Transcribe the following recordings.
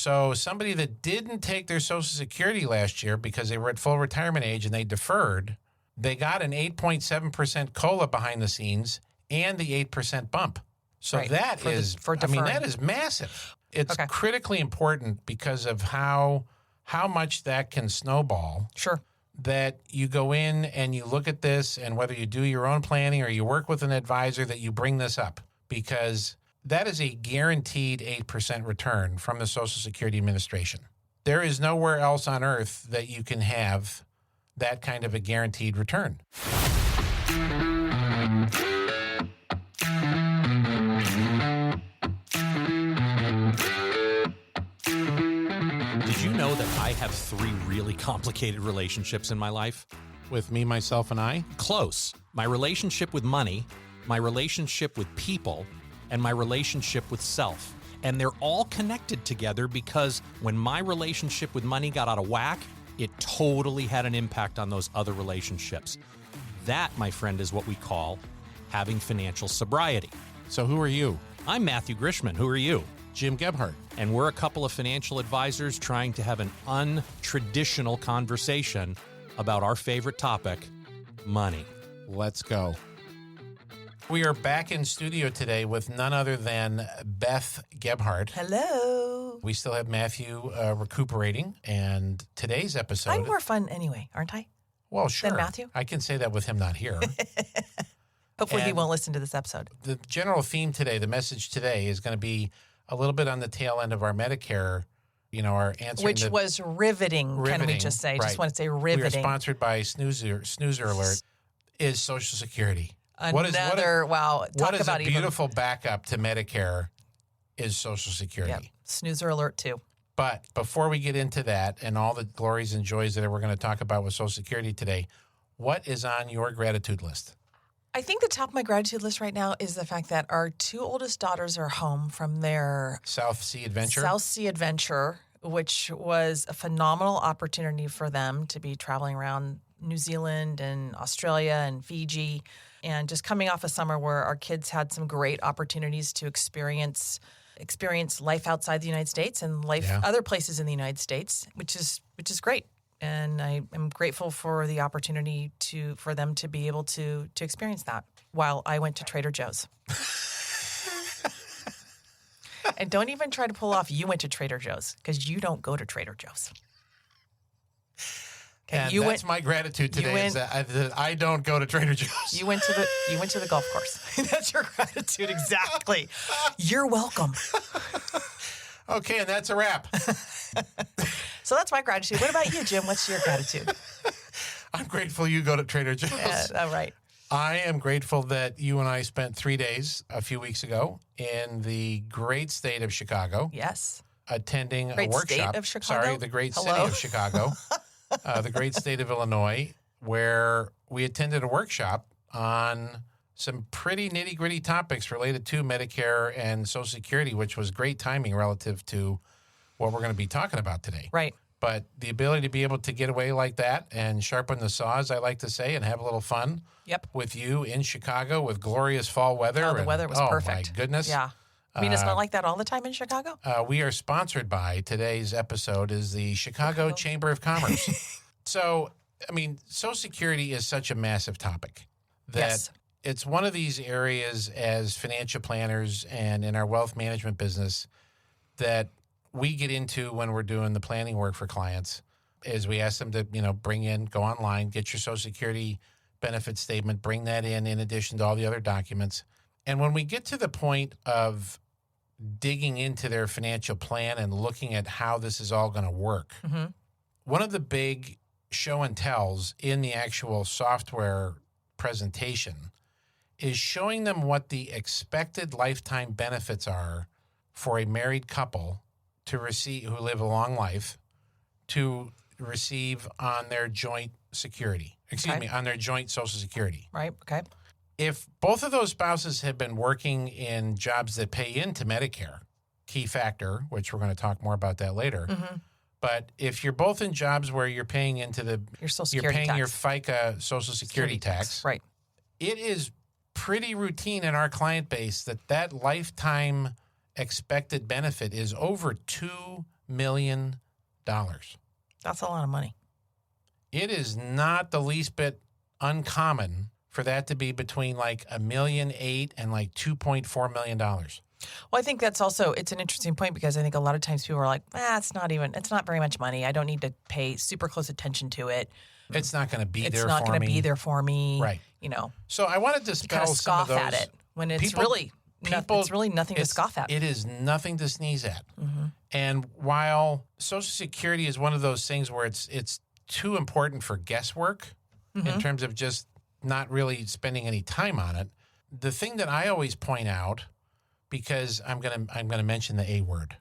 So somebody that didn't take their Social Security last year because they were at full retirement age and they deferred, they got an 8.7% COLA behind the scenes and the 8% bump. So that is massive. It's critically important because of how much that can snowball. Sure. That you go in and you look at this, and whether you do your own planning or you work with an advisor, that you bring this up, because that is a guaranteed 8% return from the Social Security Administration. There is nowhere else on earth that you can have that kind of a guaranteed return. Did you know that I have 3 really complicated relationships in my life? With me, myself, and I? Close. My relationship with money, my relationship with people, and my relationship with self. And they're all connected together because when my relationship with money got out of whack, it totally had an impact on those other relationships. That, my friend, is what we call having financial sobriety. So who are you? I'm Matthew Grishman. Who are you? Jim Gebhardt. And we're a couple of financial advisors trying to have an untraditional conversation about our favorite topic, money. Let's go. We are back in studio today with none other than Beth Gebhardt. Hello. We still have Matthew recuperating, and today's episode... I'm more fun anyway, aren't I? Well, sure. Than Matthew? I can say that with him not here. Hopefully he won't listen to this episode. The general theme today, the message today, is going to be a little bit on the tail end of our Medicare, our answer. Which was riveting, can we just say? Right. Just want to say riveting. We are sponsored by Snoozer Alert, is Social Security. Wow, what is about a beautiful backup to Medicare is Social Security. Yep. Snoozer Alert too. But before we get into that and all the glories and joys that we're going to talk about with Social Security today, what is on your gratitude list? I think the top of my gratitude list right now is the fact that our 2 oldest daughters are home from their South Sea Adventure, which was a phenomenal opportunity for them to be traveling around New Zealand and Australia and Fiji, and just coming off a summer where our kids had some great opportunities to experience life outside the United States and other places in the United States, which is great. And I am grateful for the opportunity for them to be able to experience that while I went to Trader Joe's. And don't even try to pull off you went to Trader Joe's, because you don't go to Trader Joe's. Okay, and that's my gratitude today is that I don't go to Trader Joe's. You went to the golf course. That's your gratitude, exactly. You're welcome. Okay, and that's a wrap. So that's my gratitude. What about you, Jim? What's your gratitude? I'm grateful you go to Trader Joe's. Yeah, all right. I am grateful that you and I spent 3 days a few weeks ago in the great state of Chicago. Yes. Attending great a workshop. State of Chicago? Sorry, the great city of Chicago. The great state of Illinois, where we attended a workshop on some pretty nitty-gritty topics related to Medicare and Social Security, which was great timing relative to what we're going to be talking about today. Right. But the ability to be able to get away like that and sharpen the saws, I like to say, and have a little fun with you in Chicago with glorious fall weather. Oh, the weather was perfect. Oh, my goodness. Yeah. I mean, it's not like that all the time in Chicago? We are sponsored by, today's episode is the Chicago Chamber of Commerce. So, I mean, Social Security is such a massive topic that it's one of these areas as financial planners and in our wealth management business that we get into when we're doing the planning work for clients is we ask them to, go online, get your Social Security benefit statement, bring that in addition to all the other documents. And when we get to the point of digging into their financial plan and looking at how this is all going to work, one of the big show and tells in the actual software presentation is showing them what the expected lifetime benefits are for a married couple to receive, who live a long life, to receive on their joint security. On their joint Social Security. Right, okay. If both of those spouses have been working in jobs that pay into Medicare, key factor, which we're going to talk more about that later, but if you're both in jobs where you're paying into you're paying your FICA Social Security tax, right? It is pretty routine in our client base that lifetime expected benefit is over $2 million. That's a lot of money. It is not the least bit uncommon for that to be between like $1.8 million and like $2.4 million. Well, I think that's also, it's an interesting point because I think a lot of times people are like, it's not very much money. I don't need to pay super close attention to it. It's not going to be there for me. It's not going to be there for me. Right. You know. So I wanted to dispel some of those. At it when it's really nothing to scoff at. It is nothing to sneeze at. Mm-hmm. And while Social Security is one of those things where it's too important for guesswork in terms of just not really spending any time on it, the thing that I always point out, because I'm gonna mention the A word.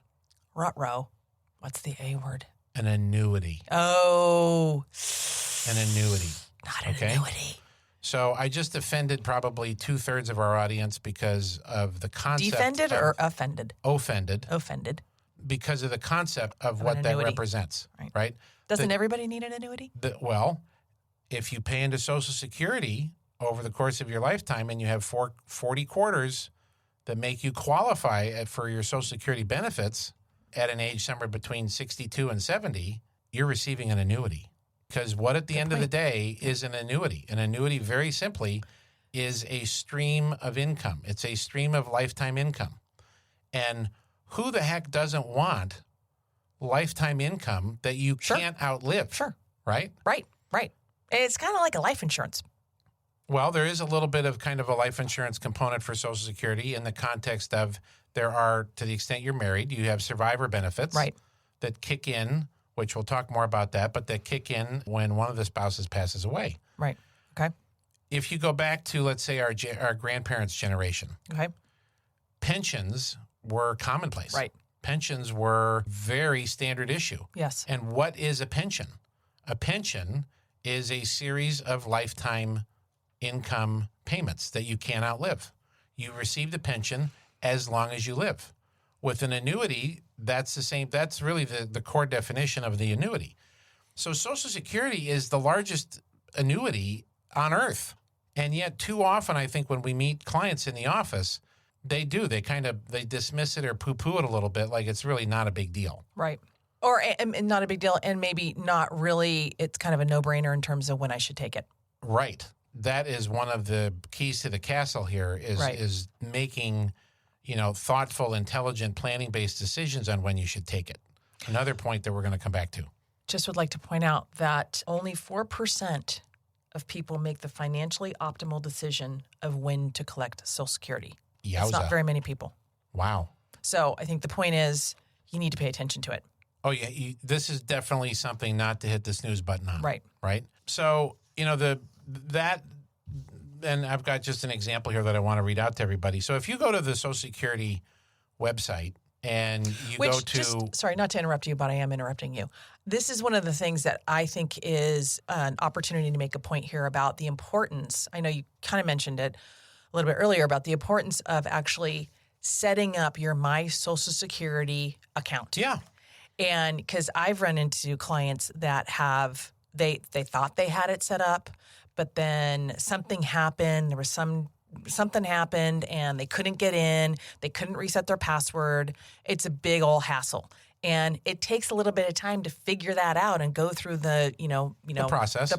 Ruh-roh. What's the A word? An annuity. Oh. An annuity. Not an annuity. So I just offended probably 2/3 of our audience because of the concept. Defended or offended? Offended. Offended. Because of the concept of what that represents, right? Doesn't everybody need an annuity? Well, if you pay into Social Security over the course of your lifetime and you have 40 quarters that make you qualify for your Social Security benefits at an age somewhere between 62 and 70, you're receiving an annuity. Because what at the end of the day is an annuity? An annuity, very simply, is a stream of income. It's a stream of lifetime income. And who the heck doesn't want lifetime income that you can't outlive? Sure. Right? Right. It's kind of like a life insurance. Well, there is a little bit of kind of a life insurance component for Social Security in the context of there are, to the extent you're married, you have survivor benefits that kick in, which we'll talk more about that, but that kick in when one of the spouses passes away. Right. Okay. If you go back to, let's say, our grandparents' generation, pensions were commonplace. Right. Pensions were very standard issue. Yes. And what is a pension? A pension is a series of lifetime income payments that you can't outlive. You receive the pension as long as you live. With an annuity, that's the same. That's really the core definition of the annuity. So Social Security is the largest annuity on earth. And yet too often, I think when we meet clients in the office, they dismiss it or poo-poo it a little bit like it's really not a big deal. Right. Or and not a big deal, and maybe not really, it's kind of a no-brainer in terms of when I should take it. Right. That is one of the keys to the castle here is making, thoughtful, intelligent, planning-based decisions on when you should take it. Another point that we're going to come back to. Just would like to point out that only 4% of people make the financially optimal decision of when to collect Social Security. Yowza. It's not very many people. Wow. So I think the point is you need to pay attention to it. Oh, yeah. This is definitely something not to hit the snooze button on. Right. Right. So, and I've got just an example here that I want to read out to everybody. So if you go to the Social Security website and you sorry, not to interrupt you, but I am interrupting you. This is one of the things that I think is an opportunity to make a point here about the importance. I know you kind of mentioned it a little bit earlier about the importance of actually setting up your My Social Security account. Yeah. And because I've run into clients that they thought they had it set up, but then something happened. There was something happened and they couldn't get in. They couldn't reset their password. It's a big old hassle. And it takes a little bit of time to figure that out and go through the process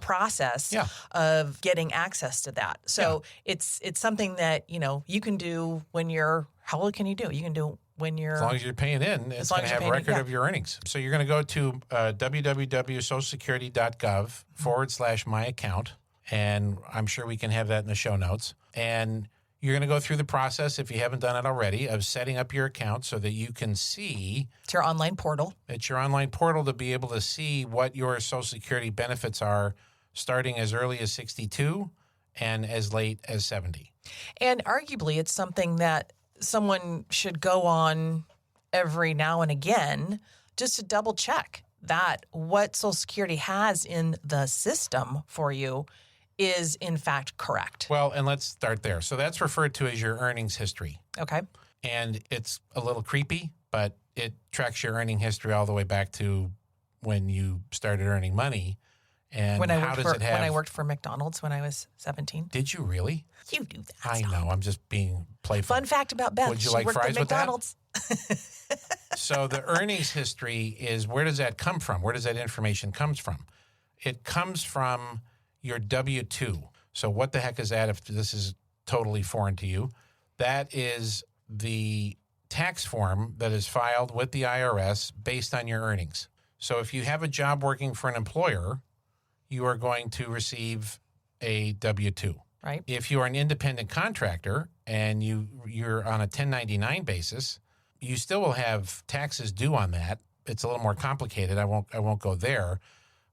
of getting access to that. So it's something that, you can do when how old can you do? You can do when you're... As long as you're paying in, it's going to have a record of your earnings. So you're going to go to www.socialsecurity.gov/my-account, and I'm sure we can have that in the show notes. And you're going to go through the process, if you haven't done it already, of setting up your account so that you can see... It's your online portal. It's your online portal to be able to see what your Social Security benefits are starting as early as 62 and as late as 70. And arguably, it's something that someone should go on every now and again just to double check that what Social Security has in the system for you is in fact correct. Well, and let's start there. So that's referred to as your earnings history. Okay. And it's a little creepy, but it tracks your earning history all the way back to when you started earning money. And when I worked for McDonald's when I was 17. Did you really? You do that. I know. I'm just being playful. Fun fact about Beth. Would you like fries with that? So the earnings history is, where does that come from? Where does that information comes from? It comes from your W-2. So what the heck is that if this is totally foreign to you? That is the tax form that is filed with the IRS based on your earnings. So if you have a job working for an employer, you are going to receive a W-2. Right. If you are an independent contractor and you're on a 1099 basis, you still will have taxes due on that. It's a little more complicated. I won't go there.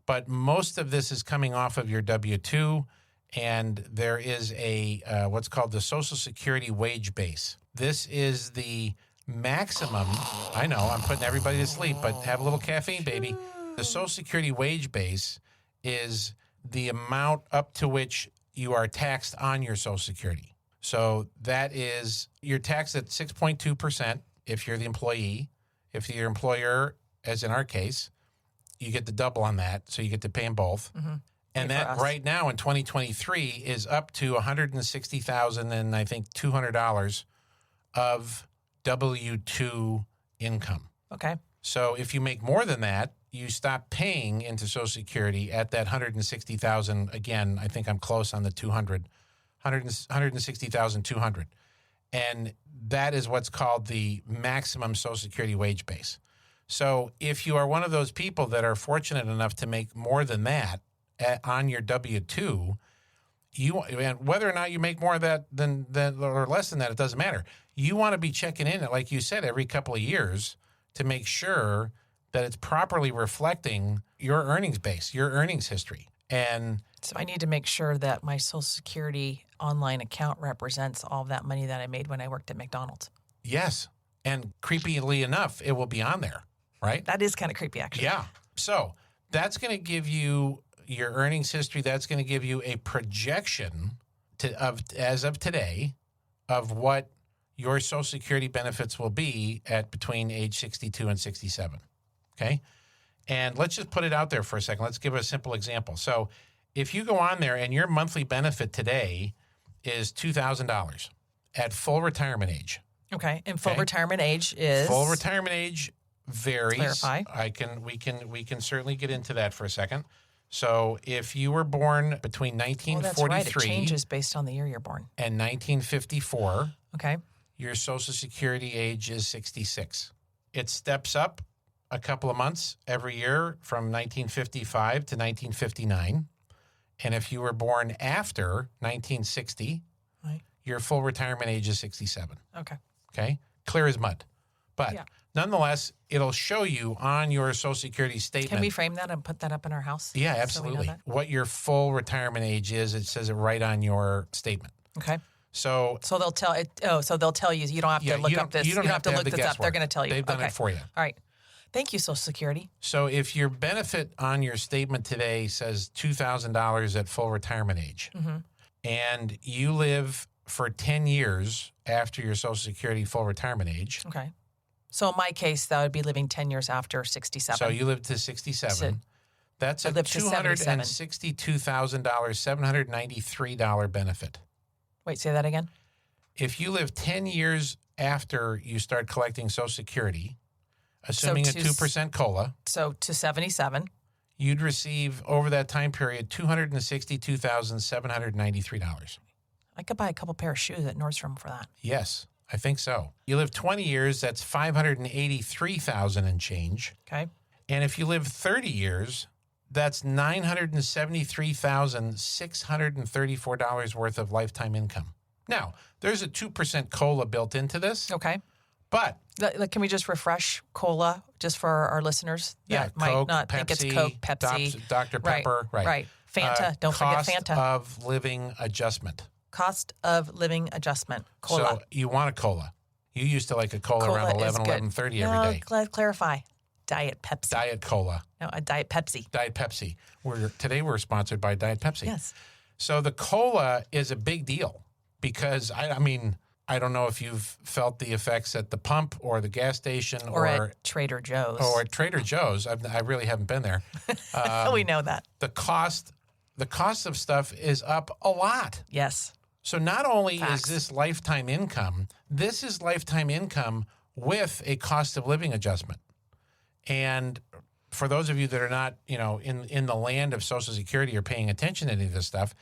But most of this is coming off of your W-2, and there is a what's called the Social Security wage base. This is the maximum. I know, I'm putting everybody to sleep, but have a little caffeine, baby. The Social Security wage base is the amount up to which you are taxed on your Social Security. So that is, you're taxed at 6.2% if you're the employee. If you're your employer, as in our case, you get the double on that, so you get to pay them both. Mm-hmm. And that right now in 2023 is up to $160,000 and I think $200 of W-2 income. Okay. So if you make more than that, you stop paying into Social Security at that $160,000. Again, I think I'm close on the 160,200. And that is what's called the maximum Social Security wage base. So if you are one of those people that are fortunate enough to make more than that on your W-2, and whether or not you make more of that than or less than that, it doesn't matter. You want to be checking in, like you said, every couple of years to make sure that it's properly reflecting your earnings base, your earnings history. And so I need to make sure that my Social Security online account represents all of that money that I made when I worked at McDonald's. Yes. And creepily enough, it will be on there, right? That is kind of creepy, actually. Yeah. So that's going to give you your earnings history. That's going to give you a projection as of today of what your Social Security benefits will be at between age 62 and 67. Okay? And let's just put it out there for a second. Let's give a simple example. So if you go on there and your monthly benefit today is $2,000 at full retirement age. Okay. And full retirement age is? Full retirement age varies. Clarify. We can certainly get into that for a second. So if you were born between 1943 that's right. It changes based on the year you're born. And 1954, okay, your Social Security age is 66. It steps up a couple of months every year from 1955 to 1959. And if you were born after 1960, right, your full retirement age is 67. Okay? Clear as mud. But nonetheless, it'll show you on your Social Security statement. Can we frame that and put that up in our house? Yeah, absolutely. What your full retirement age is, it says it right on your statement. Okay. So they'll tell it. Oh, so they'll tell you. You don't have to look up this. You don't have to look this up. They're going to tell you. They've done it for you. All right. Thank you, Social Security. So if your benefit on your statement today says $2,000 at full retirement age, and you live for 10 years after your Social Security full retirement age. Okay. So in my case, that would be living 10 years after 67. So you lived to 67. That's a $262,000, $793 benefit. Wait, say that again? If you live 10 years after you start collecting Social Security, assuming a 2% COLA. So to 77. You'd receive, over that time period, $262,793. I could buy a couple pair of shoes at Nordstrom for that. Yes, I think so. You live 20 years, that's $583,000 and change. Okay. And if you live 30 years, that's $973,634 worth of lifetime income. Now, there's a 2% COLA built into this. Okay. But can we just refresh COLA just for our listeners that might Coke, not Pepsi, think it's Coke, Pepsi, Dr. Pepper, right. Fanta, don't forget Fanta. Cost of living adjustment. Cost of living adjustment, COLA. So you want a COla. You used to like a cola around 11, 11:30 every day. Clarify. Diet Pepsi. Diet Cola. No, a Diet Pepsi. Diet Pepsi. Today we're sponsored by Diet Pepsi. Yes. So the cola is a big deal because, I mean, I don't know if you've felt the effects at the pump or the gas station or at Trader Joe's. Or at Trader Joe's. I really haven't been there. We know that. The cost of stuff is up a lot. Yes. So not only is this lifetime income, this is lifetime income with a cost of living adjustment. And for those of you that are not, in the land of Social Security or paying attention to any of this stuff,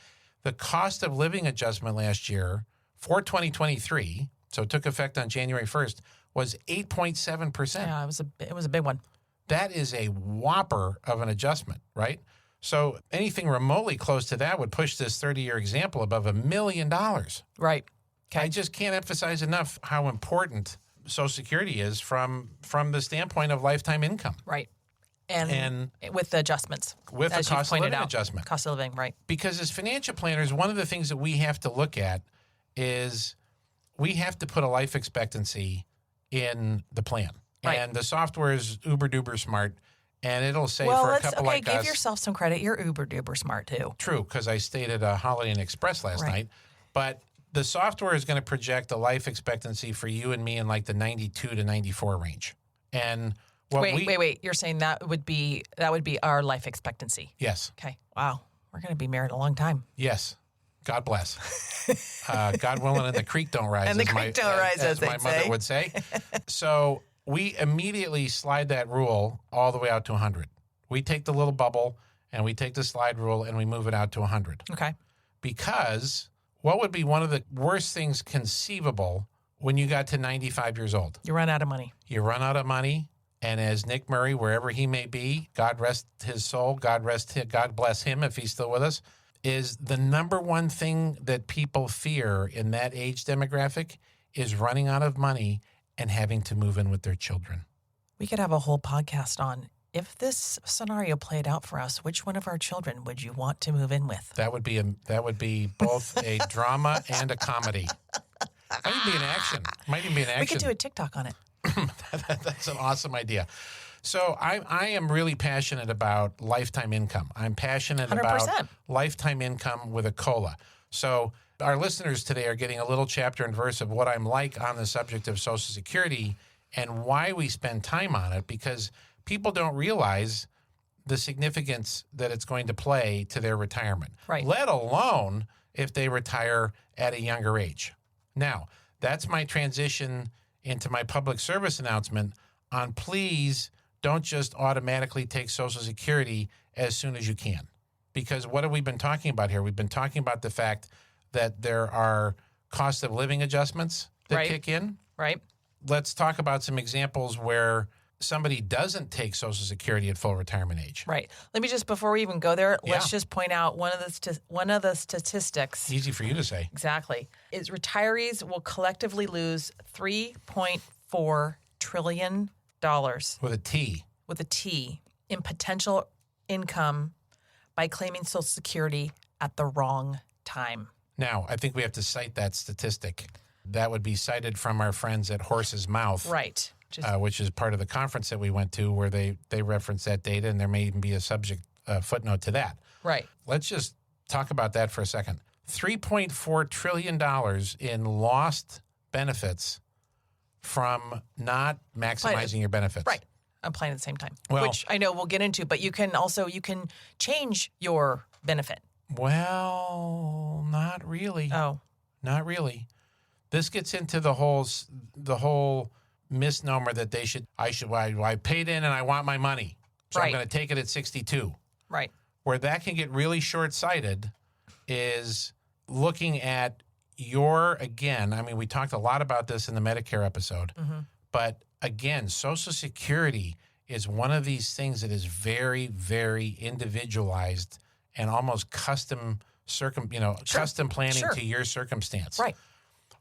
the cost of living adjustment last year for 2023, so it took effect on January 1st, was 8.7%. Yeah, it was a big one. That is a whopper of an adjustment, right? So anything remotely close to that would push this 30-year example above $1 million. Right. Okay. I just can't emphasize enough how important Social Security is from the standpoint of lifetime income. Right. And with the adjustments. With the cost of living adjustment. Cost of living, right. Because as financial planners, one of the things that we have to look at is we have to put a life expectancy in the plan. Right. And the software is uber-duper smart, and it'll say for a couple like us... give yourself some credit. You're uber-duper smart, too. True, because I stayed at a Holiday Inn Express last night. But the software is going to project a life expectancy for you and me in like the 92 to 94 range. And... Wait. You're saying that would be our life expectancy? Yes. Okay. Wow. We're going to be married a long time. Yes. God bless. God willing, and the creek don't rise. And the creek don't rise, as my mother would say. So we immediately slide that rule all the way out to 100. We take the little bubble and we take the slide rule and we move it out to 100. Okay. Because what would be one of the worst things conceivable when you got to 95 years old? You run out of money. You run out of money. And as Nick Murray, wherever he may be, God rest his soul, God bless him if he's still with us, is the number one thing that people fear in that age demographic is running out of money and having to move in with their children. We could have a whole podcast on, if this scenario played out for us, which one of our children would you want to move in with? That would be both a drama and a comedy. Might even be an action. We could do a TikTok on it. That's an awesome idea. So I am really passionate about lifetime income. I'm passionate 100%. about lifetime income with a COLA. So our listeners today are getting a little chapter and verse of what I'm like on the subject of Social Security and why we spend time on it, because people don't realize the significance that it's going to play to their retirement, let alone if they retire at a younger age. Now, that's my transition into my public service announcement on please don't just automatically take Social Security as soon as you can. Because what have we been talking about here? We've been talking about the fact that there are cost of living adjustments that kick in. Right. Let's talk about some examples where somebody doesn't take Social Security at full retirement age. Right. Let me just, before we even go there, let's just point out one of the statistics. Easy for you to say. Exactly. Is retirees will collectively lose $3.4 trillion. With a T. With a T in potential income by claiming Social Security at the wrong time. Now, I think we have to cite that statistic. That would be cited from our friends at Horse's Mouth. Right. Which is part of the conference that we went to where they reference that data, and there may even be a subject footnote to that. Right. Let's just talk about that for a second. $3.4 trillion in lost benefits from not maximizing your benefits. Right. Applying at the same time, well, which I know we'll get into, but you can change your benefit. Well, not really. Oh. Not really. This gets into the whole misnomer that I paid in and I want my money. So I'm going to take it at 62. Right. Where that can get really short-sighted is looking at we talked a lot about this in the Medicare episode, but again, Social Security is one of these things that is very, very individualized and almost custom planning to your circumstance. Right.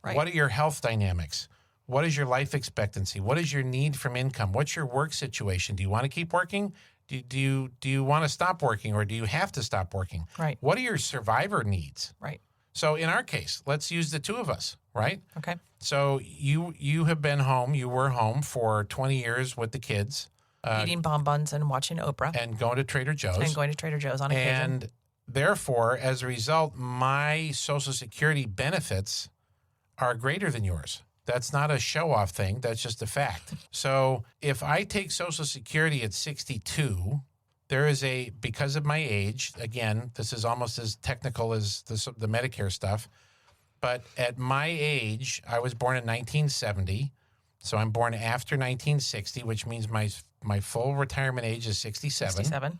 What are your health dynamics? What is your life expectancy? What is your need from income? What's your work situation? Do you want to keep working? Do you want to stop working, or do you have to stop working? Right. What are your survivor needs? Right. So in our case, let's use the two of us, right? Okay. So you have been home. You were home for 20 years with the kids. Eating bonbons and watching Oprah. And going to Trader Joe's. On occasion. And therefore, as a result, my Social Security benefits are greater than yours. That's not a show-off thing. That's just a fact. So if I take Social Security at 62, there is because of my age, again, this is almost as technical as the Medicare stuff, but at my age, I was born in 1970, So I'm born after 1960, which means my full retirement age is 67. 67.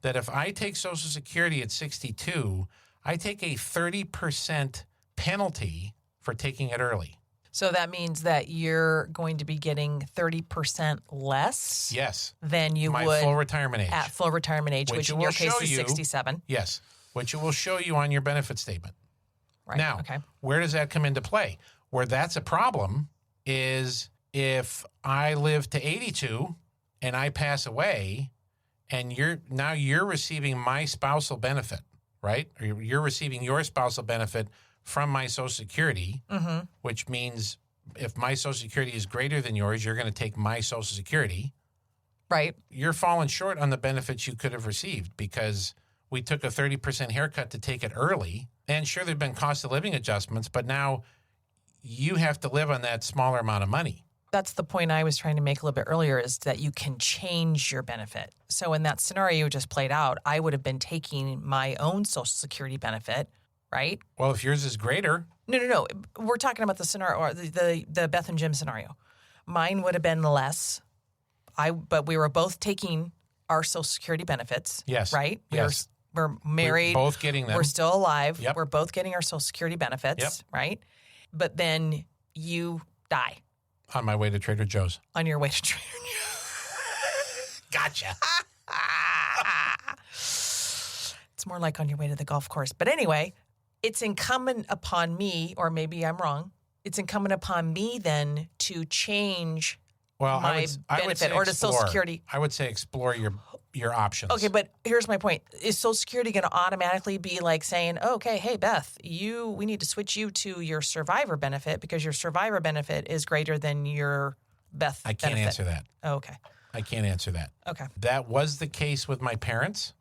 That if I take Social Security at 62, I take a 30% penalty for taking it early. So that means that you're going to be getting 30% less Yes. than you My would full retirement age. at full retirement age, which in your case is 67. Yes, which it will show you on your benefit statement. Right. Now, okay. where does that come into play? Where that's a problem is if I live to 82 and I pass away and you're receiving my spousal benefit, right? Or you're receiving your spousal benefit from my Social Security, which means if my Social Security is greater than yours, you're going to take my Social Security. Right. You're falling short on the benefits you could have received because we took a 30% haircut to take it early. And sure, there have been cost of living adjustments, but now you have to live on that smaller amount of money. That's the point I was trying to make a little bit earlier, is that you can change your benefit. So in that scenario you just played out, I would have been taking my own Social Security benefit, right? Well, if yours is greater. No. We're talking about the scenario, or the Beth and Jim scenario. Mine would have been less. But we were both taking our Social Security benefits. Yes. Right? Yes. We're married. We're both getting them. We're still alive. Yep. We're both getting our Social Security benefits. Yep. Right? But then you die. On my way to Trader Joe's. On your way to Trader Joe's. Gotcha. It's more like on your way to the golf course. But anyway, it's incumbent upon me, or maybe I'm wrong, it's incumbent upon me then to change my benefit or to Social Security. I would say explore your options. Okay, but here's my point. Is Social Security going to automatically be like saying, okay, hey, Beth, we need to switch you to your survivor benefit because your survivor benefit is greater than your Beth benefit? I can't answer that. Oh, okay. I can't answer that. Okay. That was the case with my parents.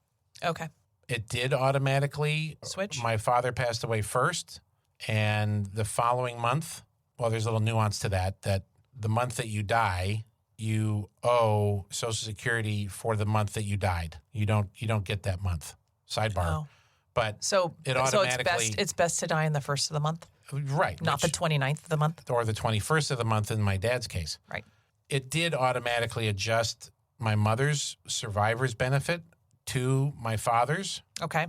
Okay. It did automatically switch. My father passed away first, and the following month, well, there's a little nuance to that the month that you die, you owe Social Security for the month that you died. You don't get that month. Sidebar. Oh. But so it's best to die in the first of the month? Right. Not the 29th of the month? Or the 21st of the month in my dad's case. Right. It did automatically adjust my mother's survivor's benefit to my father's. Okay.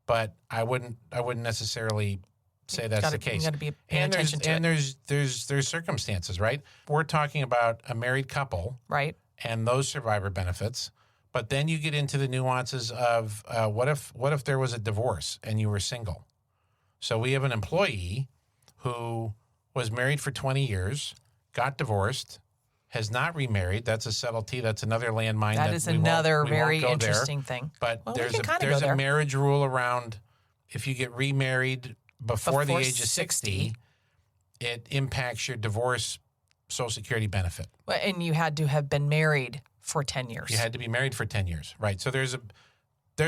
But I wouldn't necessarily say that's the case. You got to be paying attention to it. And there's circumstances, right? We're talking about a married couple. Right. And those survivor benefits. But then you get into the nuances of what if there was a divorce and you were single? So we have an employee who was married for 20 years, got divorced, has not remarried. That's a subtlety. That's another landmine. That is another very interesting thing. But there's a marriage rule around if you get remarried before the age of 60, it impacts your divorce Social Security benefit. And you had to have been married for 10 years. You had to be married for 10 years, right? So there's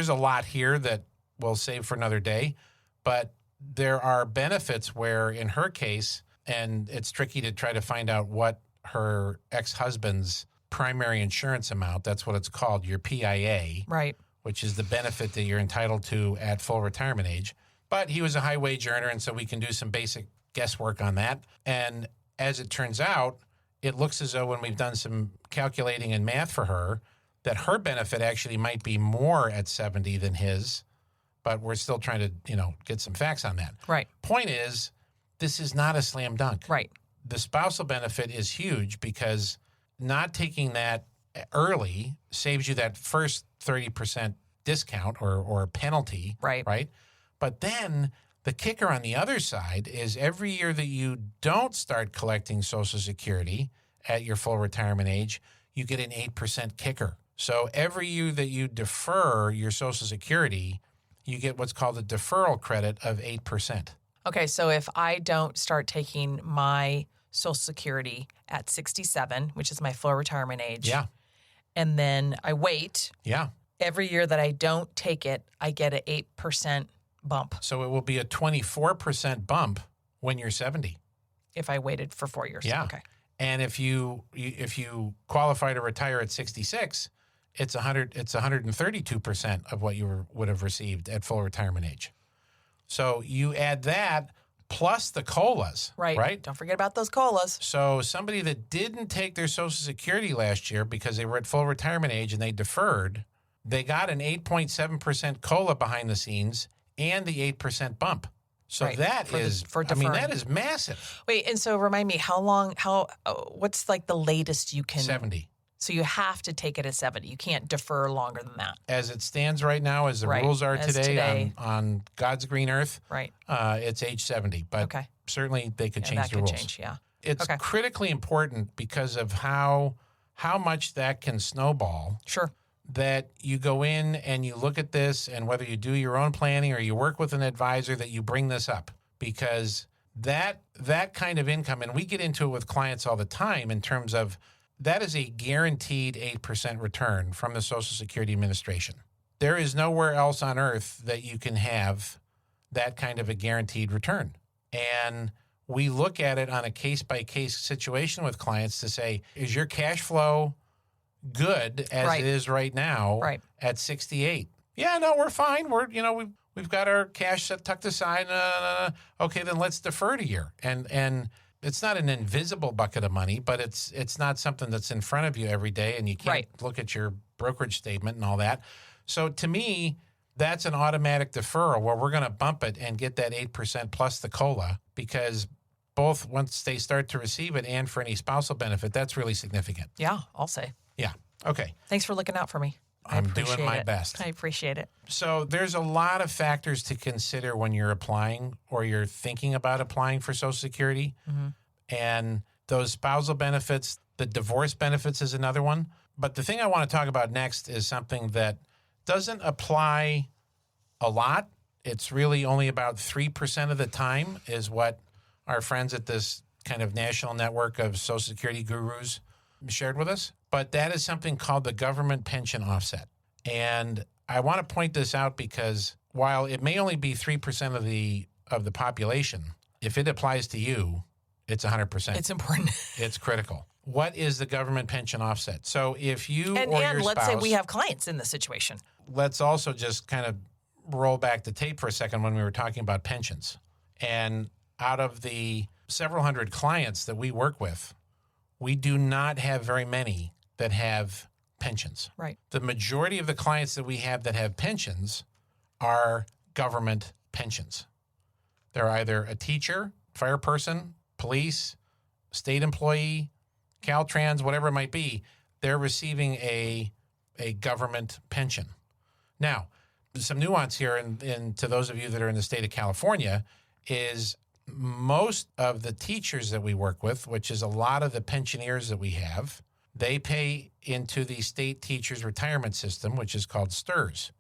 a lot here that we'll save for another day. But there are benefits where, in her case, and it's tricky to try to find out what her ex-husband's primary insurance amount, that's what it's called, your PIA, right, which is the benefit that you're entitled to at full retirement age. But he was a high wage earner, and so we can do some basic guesswork on that. And as it turns out, it looks as though when we've done some calculating and math for her, that her benefit actually might be more at 70 than his, but we're still trying to, get some facts on that. Right. Point is, this is not a slam dunk. Right. The spousal benefit is huge because not taking that early saves you that first 30% discount or penalty. Right. Right. But then the kicker on the other side is every year that you don't start collecting Social Security at your full retirement age, you get an 8% kicker. So every year that you defer your Social Security, you get what's called a deferral credit of 8%. Okay, so if I don't start taking my Social Security at 67, which is my full retirement age, yeah, and then I wait, yeah, every year that I don't take it, I get an 8% bump. So it will be a 24% bump when you're 70. If I waited for 4 years. Yeah. Okay. And if you qualify to retire at 66, it's 132% of what you would have received at full retirement age. So you add that plus the COLAs. Right? Don't forget about those COLAs. So somebody that didn't take their Social Security last year because they were at full retirement age and they deferred, they got an 8.7% COLA behind the scenes and the 8% bump. So that is massive. Wait, and so remind me, what's like the latest you can? 70. So you have to take it at 70. You can't defer longer than that. As it stands right now, as the rules are today on God's green earth, it's age 70. But certainly they could change the rules. Change, yeah. It's critically important because of how much that can snowball. Sure. That you go in and you look at this, and whether you do your own planning or you work with an advisor, that you bring this up, because that kind of income, and we get into it with clients all the time in terms of that is a guaranteed 8% return from the Social Security Administration. There is nowhere else on earth that you can have that kind of a guaranteed return. And we look at it on a case-by-case situation with clients to say, is your cash flow good as it is right now at 68? Yeah, no, we're fine. We've got our cash tucked aside. Okay, then let's defer it a year. And it's not an invisible bucket of money, but it's not something that's in front of you every day, and you can't look at your brokerage statement and all that. So to me, that's an automatic deferral where we're going to bump it and get that 8% plus the COLA, because both once they start to receive it and for any spousal benefit, that's really significant. Yeah, I'll say. Yeah. Okay. Thanks for looking out for me. I'm doing my best. I appreciate it. So there's a lot of factors to consider when you're applying or you're thinking about applying for Social Security. Mm-hmm. And those spousal benefits, the divorce benefits is another one. But the thing I want to talk about next is something that doesn't apply a lot. It's really only about 3% of the time is what our friends at this kind of national network of Social Security gurus shared with us. But that is something called the government pension offset. And I want to point this out because while it may only be 3% of the population, if it applies to you, it's 100%. It's important. It's critical. What is the government pension offset? So if you and or your let's spouse, say we have clients in this situation. Let's also just kind of roll back the tape for a second when we were talking about pensions. And out of the several hundred clients that we work with, we do not have very many that have pensions. Right. The majority of the clients that we have that have pensions are government pensions. They're either a teacher, fire person, police, state employee, Caltrans, whatever it might be. They're receiving a government pension. Now, some nuance here, and to those of you that are in the state of California, is most of the teachers that we work with, which is a lot of the pensioners that we have, they pay into the state teachers retirement system, which is called STRS.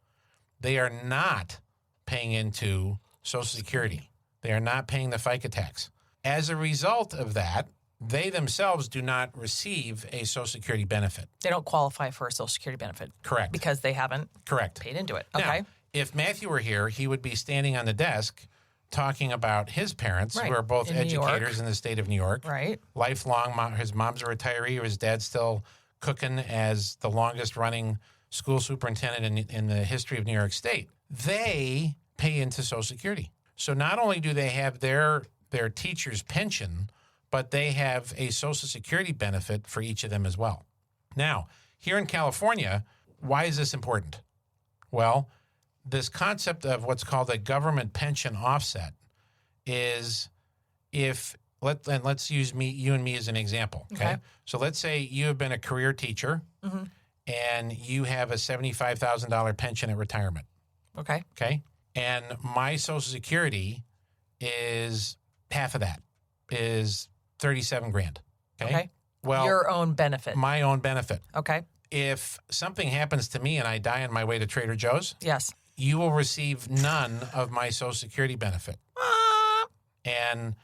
They are not paying into Social Security. They are not paying the FICA tax. As a result of that, they themselves do not receive a Social Security benefit. They don't qualify for a Social Security benefit. Correct. Because they haven't paid into it. Okay. Now, if Matthew were here, he would be standing on the desk talking about his parents, who are both educators in the state of New York. Right. Lifelong, his mom's a retiree, his dad's still cooking as the longest running school superintendent in the history of New York State. They pay into Social Security. So not only do they have their teacher's pension, but they have a Social Security benefit for each of them as well. Now, here in California, why is this important? Well, this concept of what's called a government pension offset is let's use you and me as an example. Okay. So let's say you have been a career teacher and you have a $75,000 pension at retirement. Okay. Okay. And my Social Security is half of that, is $37,000. Okay. Well, your own benefit. My own benefit. Okay. If something happens to me and I die on my way to Trader Joe's, yes, you will receive none of my Social Security benefit. And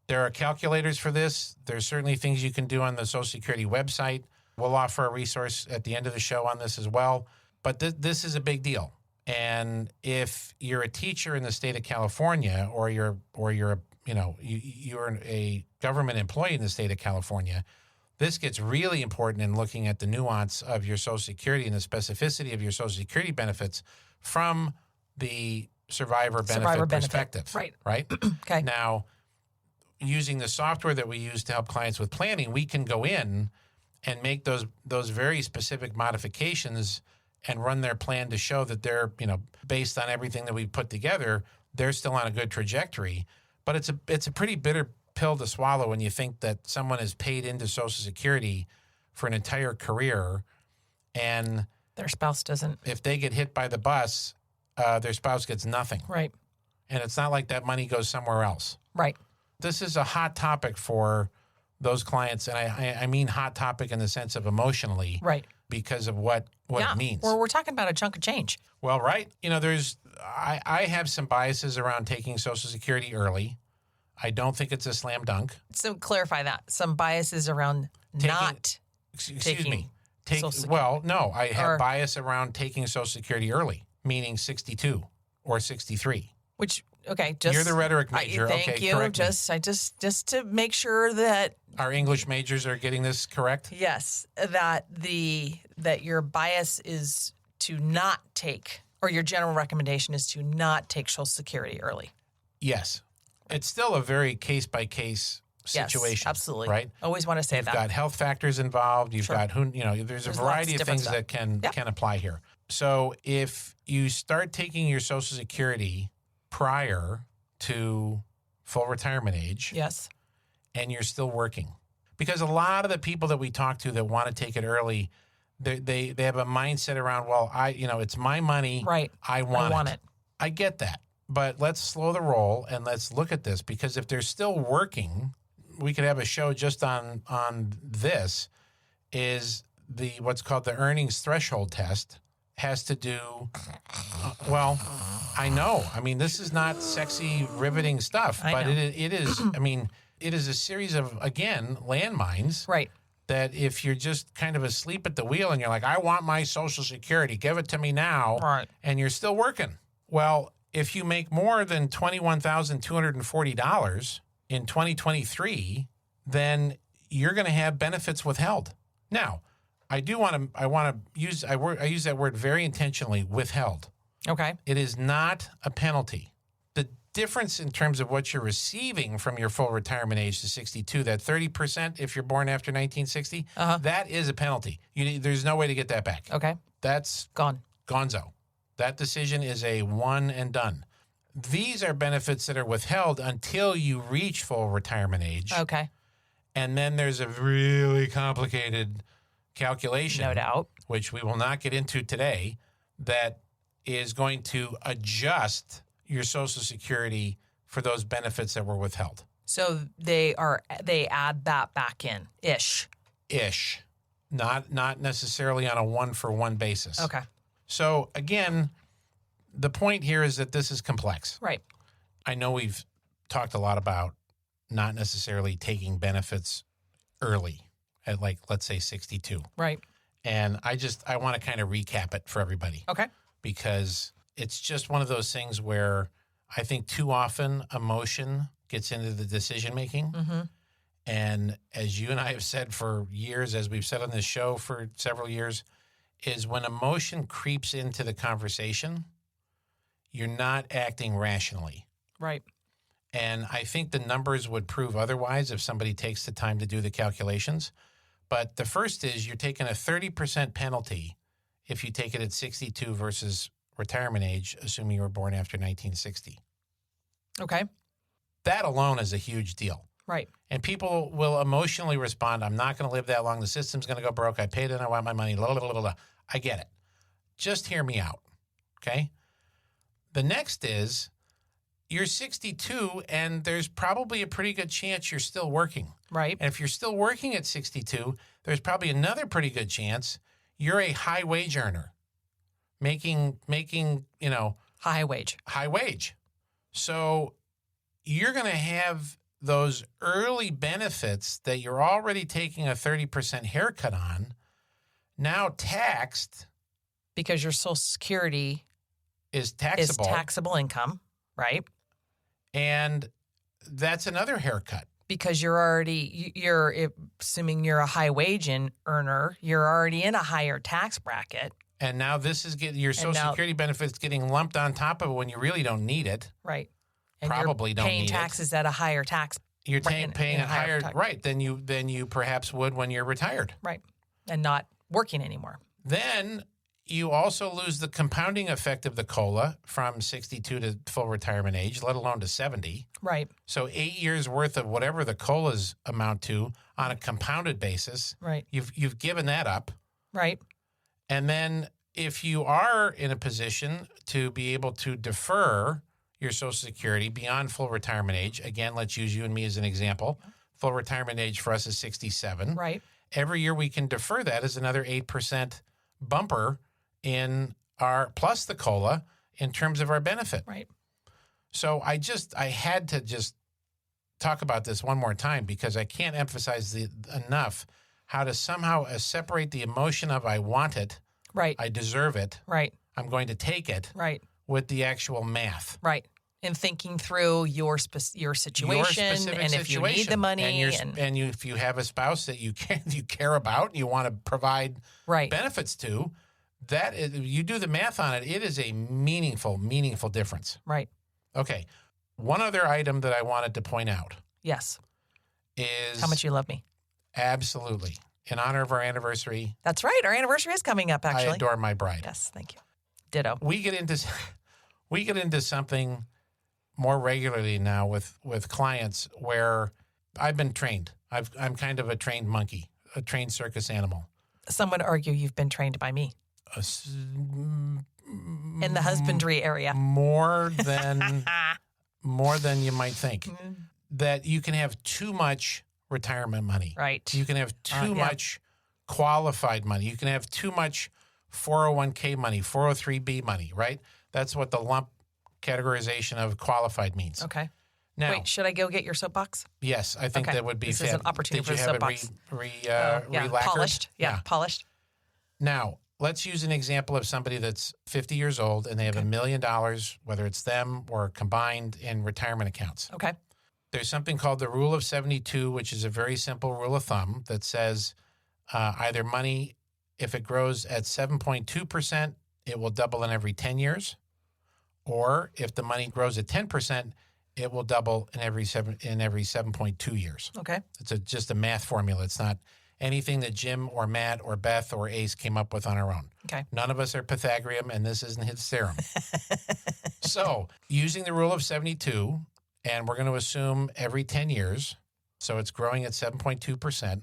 there are calculators for this. There's certainly things you can do on the Social Security website. We'll offer a resource at the end of the show on this as well. But this is a big deal. And if you're a teacher in the state of California, or you're a government employee in the state of California, this gets really important in looking at the nuance of your Social Security and the specificity of your Social Security benefits from the survivor benefit perspective. Right. Right? Okay. Now, using the software that we use to help clients with planning, we can go in and make those very specific modifications and run their plan to show that they're, based on everything that we've put together, they're still on a good trajectory. But it's a pretty bitter pill to swallow when you think that someone is paid into Social Security for an entire career and their spouse doesn't. If they get hit by the bus, their spouse gets nothing. Right. And it's not like that money goes somewhere else. Right. This is a hot topic for those clients. And I mean hot topic in the sense of emotionally. Right. Because of what it means. Well, we're talking about a chunk of change. Well, right. I have some biases around taking Social Security early. I don't think it's a slam dunk. So clarify that. Some biases around not taking I have bias around taking Social Security early, meaning 62 or 63. Which, okay, you're the rhetoric major. Thank you. Correct me. Just to make sure that our English majors are getting this correct. Yes, that your bias is to not take, or your general recommendation is to not take Social Security early. Yes, it's still a very case by case situation. Yes, absolutely. Right. Always want to say You've that. got health factors involved. You've got there's a variety of things that can apply here. So if you start taking your Social Security prior to full retirement age, yes, and you're still working, because a lot of the people that we talk to that want to take it early, they have a mindset around, well, it's my money, right? I want it. I get that, but let's slow the roll and let's look at this, because if they're still working, we could have a show just on this. Is what's called the earnings threshold test. Has to do, well, I know. I mean, this is not sexy, riveting stuff, but it is, it is a series of, again, landmines. Right. That if you're just kind of asleep at the wheel and you're like, I want my Social Security, give it to me now. Right. And you're still working. Well, if you make more than $21,240 in 2023, then you're going to have benefits withheld. Now, I use that word very intentionally, withheld. Okay. It is not a penalty. The difference in terms of what you're receiving from your full retirement age to 62, that 30% if you're born after 1960, that is a penalty. There's no way to get that back. Okay. That's gone. Gonzo. That decision is a one and done. These are benefits that are withheld until you reach full retirement age. Okay. And then there's a really complicated calculation, no doubt, which we will not get into today, that is going to adjust your Social Security for those benefits that were withheld. So they add that back in ish, not necessarily on a one-for-one basis. Okay. So again, the point here is that this is complex. Right. I know we've talked a lot about not necessarily taking benefits early at, like, let's say 62. Right. And I want to kind of recap it for everybody. Okay. Because it's just one of those things where I think too often emotion gets into the decision making. Mm-hmm. And as you and I have said for years, as we've said on this show for several years, is when emotion creeps into the conversation, you're not acting rationally. Right. And I think the numbers would prove otherwise if somebody takes the time to do the calculations. But the first is you're taking a 30% penalty if you take it at 62 versus retirement age, assuming you were born after 1960. Okay. That alone is a huge deal. Right. And people will emotionally respond, I'm not going to live that long. The system's going to go broke. I paid it. I want my money. Blah, blah, blah, blah. I get it. Just hear me out. Okay. The next is you're 62 and there's probably a pretty good chance you're still working. Right. And if you're still working at 62, there's probably another pretty good chance you're a high wage earner making, high wage. So you're going to have those early benefits that you're already taking a 30% haircut on now taxed. Because your Social Security is taxable income, right? And that's another haircut. Because you're assuming you're a high wage earner, you're already in a higher tax bracket. And now this is your Social Security benefits getting lumped on top of it when you really don't need it. Right. And Probably you're don't paying need taxes at a higher tax You're Right, paying in a higher higher tax. right than you perhaps would when you're retired. Right. And not working anymore. Then you also lose the compounding effect of the COLA from 62 to full retirement age, let alone to 70. Right. So 8 years worth of whatever the COLAs amount to on a compounded basis, Right. you've given that up. Right. And then if you are in a position to be able to defer your Social Security beyond full retirement age, again, let's use you and me as an example. Full retirement age for us is 67. Right. Every year we can defer that as another 8% bumper in our, plus the COLA in terms of our benefit. Right. So I had to just talk about this one more time because I can't emphasize enough how to somehow separate the emotion of I want it, Right. I deserve it, Right. I'm going to take it, Right. with the actual math. Right. And thinking through your situation, Your specific and if you need situation. the money, and if you have a spouse that you care about and you want to provide right. benefits to, that is, you do the math on it. It is a meaningful difference. Right. Okay, one other item that I wanted to point out Yes. is How much you love me. Absolutely, in honor of our anniversary. That's right. Our anniversary is coming up. Actually, I adore my bride. Yes. Thank you. Ditto. We get into something more regularly now with clients where I've been trained. I'm kind of a trained monkey, a trained circus animal. Some would argue you've been trained by me in the husbandry area. More than you might think. That you can have too much retirement money. Right. You can have too much qualified money. You can have too much 401k money, 403b money, right? That's what the lump categorization of qualified means. Okay. Now, Wait, should I go get your soapbox? yes, I think Okay. that would be This is an opportunity Did for you have soapbox. it Yeah. relacquered? Polished. Yeah. Polished. Now, let's use an example of somebody that's 50 years old and they have $1 million, whether it's them or combined in retirement accounts. Okay. There's something called the Rule of 72, which is a very simple rule of thumb that says either money, if it grows at 7.2%, it will double in every 10 years. Or if the money grows at 10%, it will double in every 7.2 years. Okay. It's just a math formula. It's not anything that Jim or Matt or Beth or Ace came up with on our own. Okay. None of us are Pythagorean, and this isn't his theorem. So using the Rule of 72, and we're going to assume every 10 years, so it's growing at 7.2%,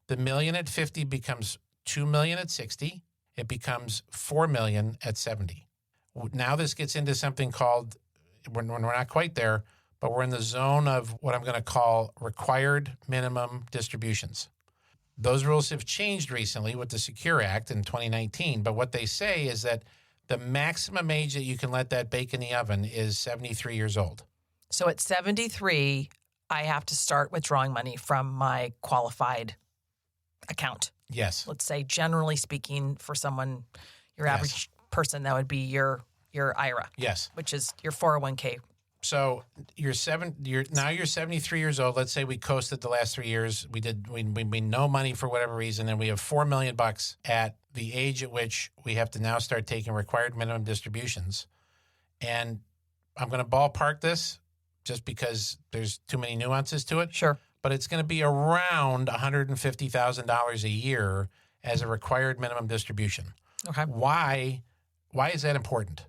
the million at 50 becomes 2 million at 60. It becomes 4 million at 70. Now this gets into something called, when we're not quite there, but we're in the zone of what I'm going to call required minimum distributions. Those rules have changed recently with the Secure Act in 2019, but what they say is that the maximum age that you can let that bake in the oven is 73 years old. So at 73, I have to start withdrawing money from my qualified account. Yes. Let's say, generally speaking, for someone, your average person, that would be your IRA. Yes. Which is your 401k. So you're 73 years old. Let's say we coasted the last 3 years. We no money for whatever reason, and we have $4 million at the age at which we have to now start taking required minimum distributions. And I'm going to ballpark this just because there's too many nuances to it. Sure. But it's going to be around $150,000 a year as a required minimum distribution. Okay. Why is that important?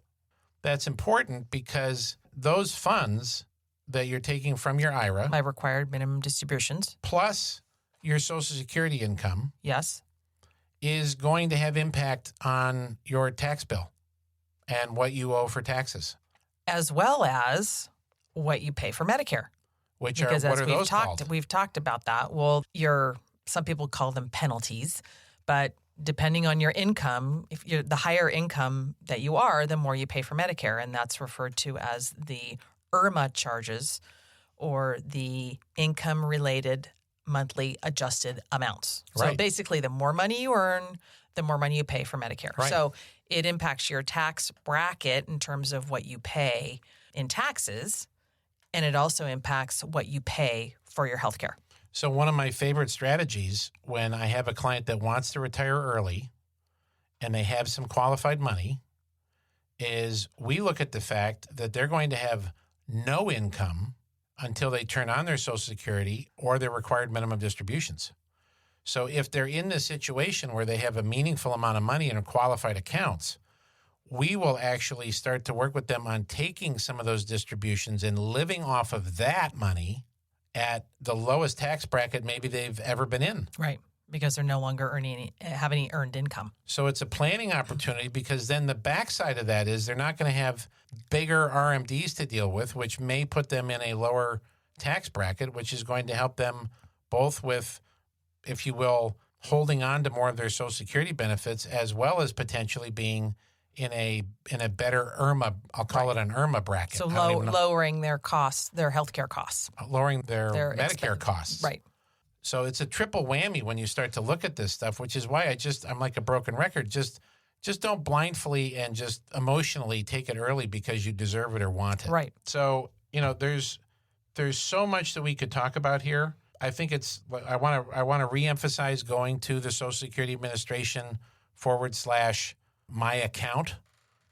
That's important because those funds that you're taking from your IRA, My required minimum distributions. plus your Social Security income, Yes. is going to have impact on your tax bill and what you owe for taxes. As well as what you pay for Medicare. What Because are as those called? we've talked about that. Well, some people call them penalties, but depending on your income, if you're the higher income that you are, the more you pay for Medicare, and that's referred to as the IRMA charges, or the income-related monthly adjusted amounts. So Right. basically, the more money you earn, the more money you pay for Medicare. Right. So it impacts your tax bracket in terms of what you pay in taxes, and it also impacts what you pay for your health care. So one of my favorite strategies when I have a client that wants to retire early and they have some qualified money is we look at the fact that they're going to have no income until they turn on their Social Security or their required minimum distributions. So if they're in this situation where they have a meaningful amount of money in qualified accounts, we will actually start to work with them on taking some of those distributions and living off of that money at the lowest tax bracket maybe they've ever been in. Right. Because they're no longer have any earned income. So it's a planning opportunity, because then the backside of that is they're not going to have bigger RMDs to deal with, which may put them in a lower tax bracket, which is going to help them both with, if you will, holding on to more of their Social Security benefits, as well as potentially being in a better IRMA, I'll call it an IRMA bracket. So lowering their costs, their healthcare costs. Lowering their Medicare costs. Right. So it's a triple whammy when you start to look at this stuff, which is why I'm like a broken record. Just don't blindly and just emotionally take it early because you deserve it or want it. Right. So, there's so much that we could talk about here. I think I want to reemphasize going to the Social Security Administration /my account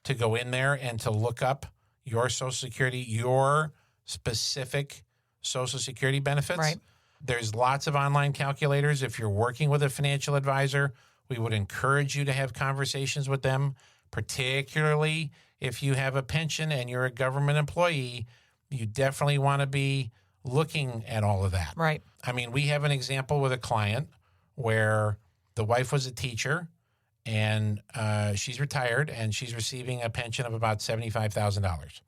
to go in there and to look up your Social Security, your specific Social Security benefits. Right. There's lots of online calculators. If you're working with a financial advisor, we would encourage you to have conversations with them, particularly if you have a pension and you're a government employee. You definitely want to be looking at all of that. Right. I mean, we have an example with a client where the wife was a teacher and she's retired and she's receiving a pension of about $75,000.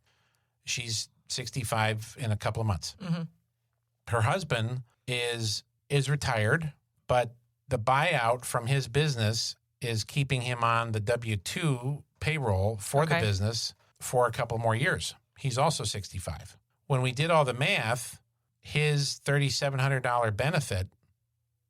She's 65 in a couple of months. Mm-hmm. Her husband is retired, but the buyout from his business is keeping him on the W-2 payroll for the business for a couple more years. He's also 65. When we did all the math, his $3,700 benefit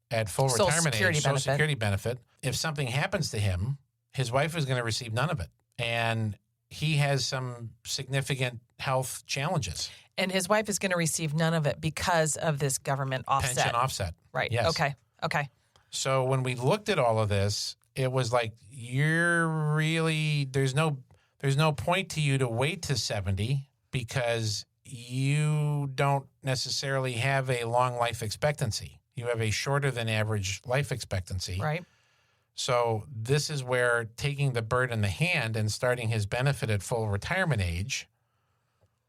at full retirement age, Social Security benefit, if something happens to him, his wife is going to receive none of it. And he has some significant health challenges. And his wife is going to receive none of it because of this government offset. Pension offset. Right. Yes. Okay. So when we looked at all of this, it was like, there's no point to you to wait to 70 because you don't necessarily have a long life expectancy. You have a shorter than average life expectancy. Right. So this is where taking the bird in the hand and starting his benefit at full retirement age,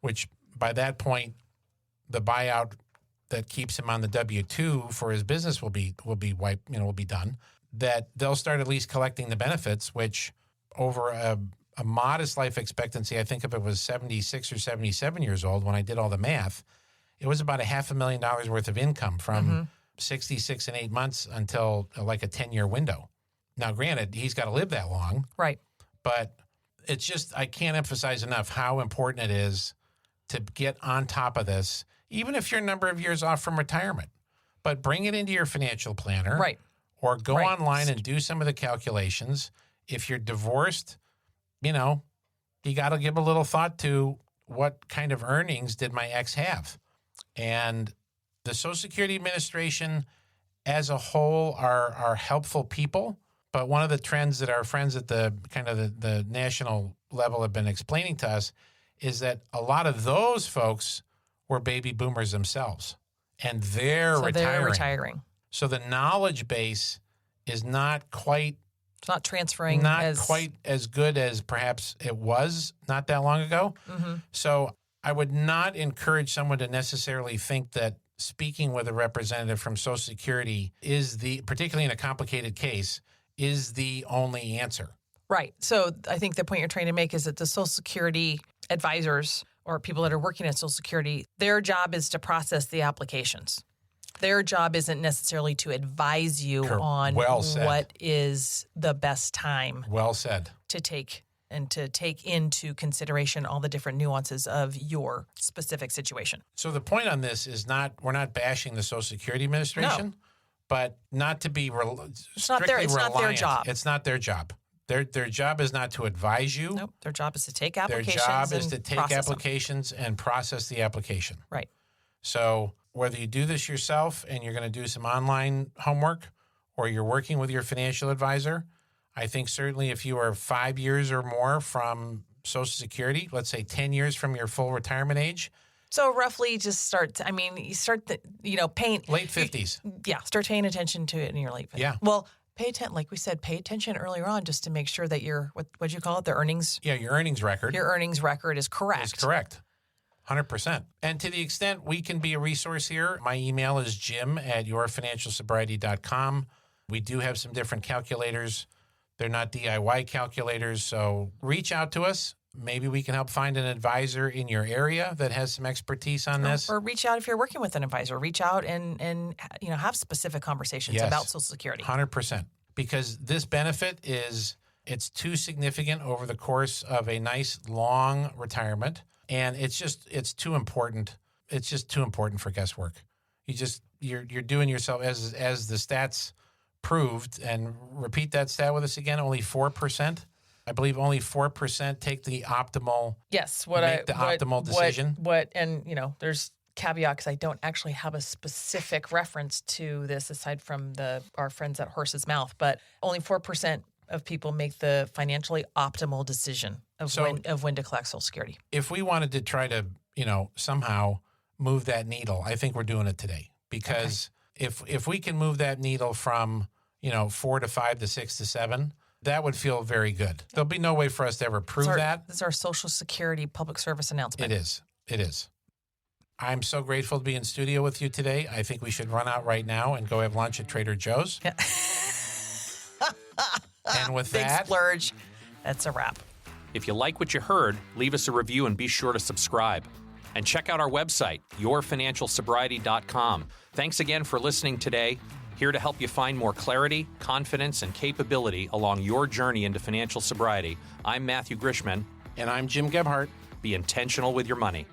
which by that point, the buyout that keeps him on the W-2 for his business will be done. That they'll start at least collecting the benefits, which over a modest life expectancy, I think if it was 76 or 77 years old, when I did all the math, it was about $500,000 worth of income from 66 and 8 months until like a 10-year window. Now, granted, he's got to live that long. Right. But it's just, I can't emphasize enough how important it is to get on top of this, even if you're a number of years off from retirement. But bring it into your financial planner. Right. Or go online and do some of the calculations. If you're divorced, you got to give a little thought to what kind of earnings did my ex have. And the Social Security Administration as a whole are helpful people. But one of the trends that our friends at the kind of the national level have been explaining to us is that a lot of those folks were baby boomers themselves, and they're retiring. So the knowledge base is not quite... It's not transferring. Quite as good as perhaps it was not that long ago. Mm-hmm. So I would not encourage someone to necessarily think that speaking with a representative from Social Security particularly in a complicated case, is the only answer. Right. So I think the point you're trying to make is that the Social Security advisors or people that are working at Social Security, their job is to process the applications. Their job isn't necessarily to advise you on what is the best time to take into consideration all the different nuances of your specific situation. So the point on this is we're not bashing the Social Security Administration, but not to be it's not their job. It's not their job. Their job is not to advise you. Nope. Their job is to take applications. Their job is to take applications and process the application. Right. So whether you do this yourself and you're going to do some online homework or you're working with your financial advisor, I think certainly if you are 5 years or more from Social Security, let's say 10 years from your full retirement age, So roughly just start, paying. Late 50s. Yeah, start paying attention to it in your late 50s. Yeah. Well, pay attention earlier on just to make sure that what'd you call it? The earnings? Yeah, your earnings record. Your earnings record is correct. Is correct. 100%. And to the extent we can be a resource here, my email is jim@yourfinancialsobriety.com. We do have some different calculators. They're not DIY calculators, so reach out to us. Maybe we can help find an advisor in your area that has some expertise on this. Or reach out if you're working with an advisor. Reach out and have specific conversations about Social Security. 100%. Because this benefit it's too significant over the course of a nice long retirement. And it's too important. It's just too important for guesswork. You're doing yourself, as the stats proved, and repeat that stat with us again, only 4%. I believe only 4% take the optimal. Yes, optimal decision. There's caveat because I don't actually have a specific reference to this aside from our friends at Horse's Mouth, but only 4% of people make the financially optimal decision of when to collect Social Security. If we wanted to try to, somehow move that needle, I think we're doing it today, because if we can move that needle from 4 to 5 to 6 to 7. That would feel very good. There'll be no way for us to ever prove that. This is our Social Security public service announcement. It is. I'm so grateful to be in studio with you today. I think we should run out right now and go have lunch at Trader Joe's. Yeah. And with Big that, splurge. That's a wrap. If you like what you heard, leave us a review and be sure to subscribe. And check out our website, yourfinancialsobriety.com. Thanks again for listening today. Here to help you find more clarity, confidence, and capability along your journey into financial sobriety. I'm Matthew Grishman. And I'm Jim Gebhardt. Be intentional with your money.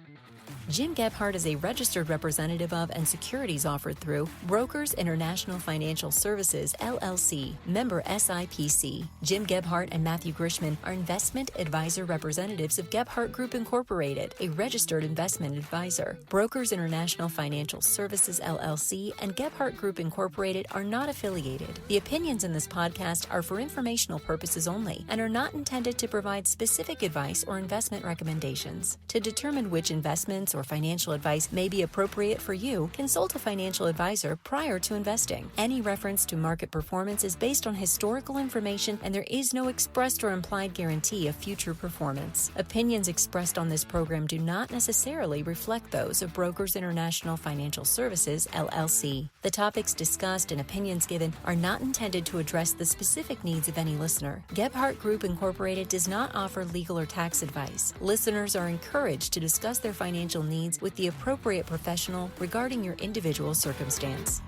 Jim Gebhardt is a registered representative of and securities offered through Brokers International Financial Services, LLC, member SIPC. Jim Gebhardt and Matthew Grishman are investment advisor representatives of Gebhardt Group Incorporated, a registered investment advisor. Brokers International Financial Services, LLC, and Gebhardt Group Incorporated are not affiliated. The opinions in this podcast are for informational purposes only and are not intended to provide specific advice or investment recommendations. To determine which investments or financial advice may be appropriate for you, consult a financial advisor prior to investing. Any reference to market performance is based on historical information, and there is no expressed or implied guarantee of future performance. Opinions expressed on this program do not necessarily reflect those of Brokers International Financial Services, LLC. The topics discussed and opinions given are not intended to address the specific needs of any listener. Gebhardt Group Incorporated does not offer legal or tax advice. Listeners are encouraged to discuss their financial needs with the appropriate professional regarding your individual circumstance.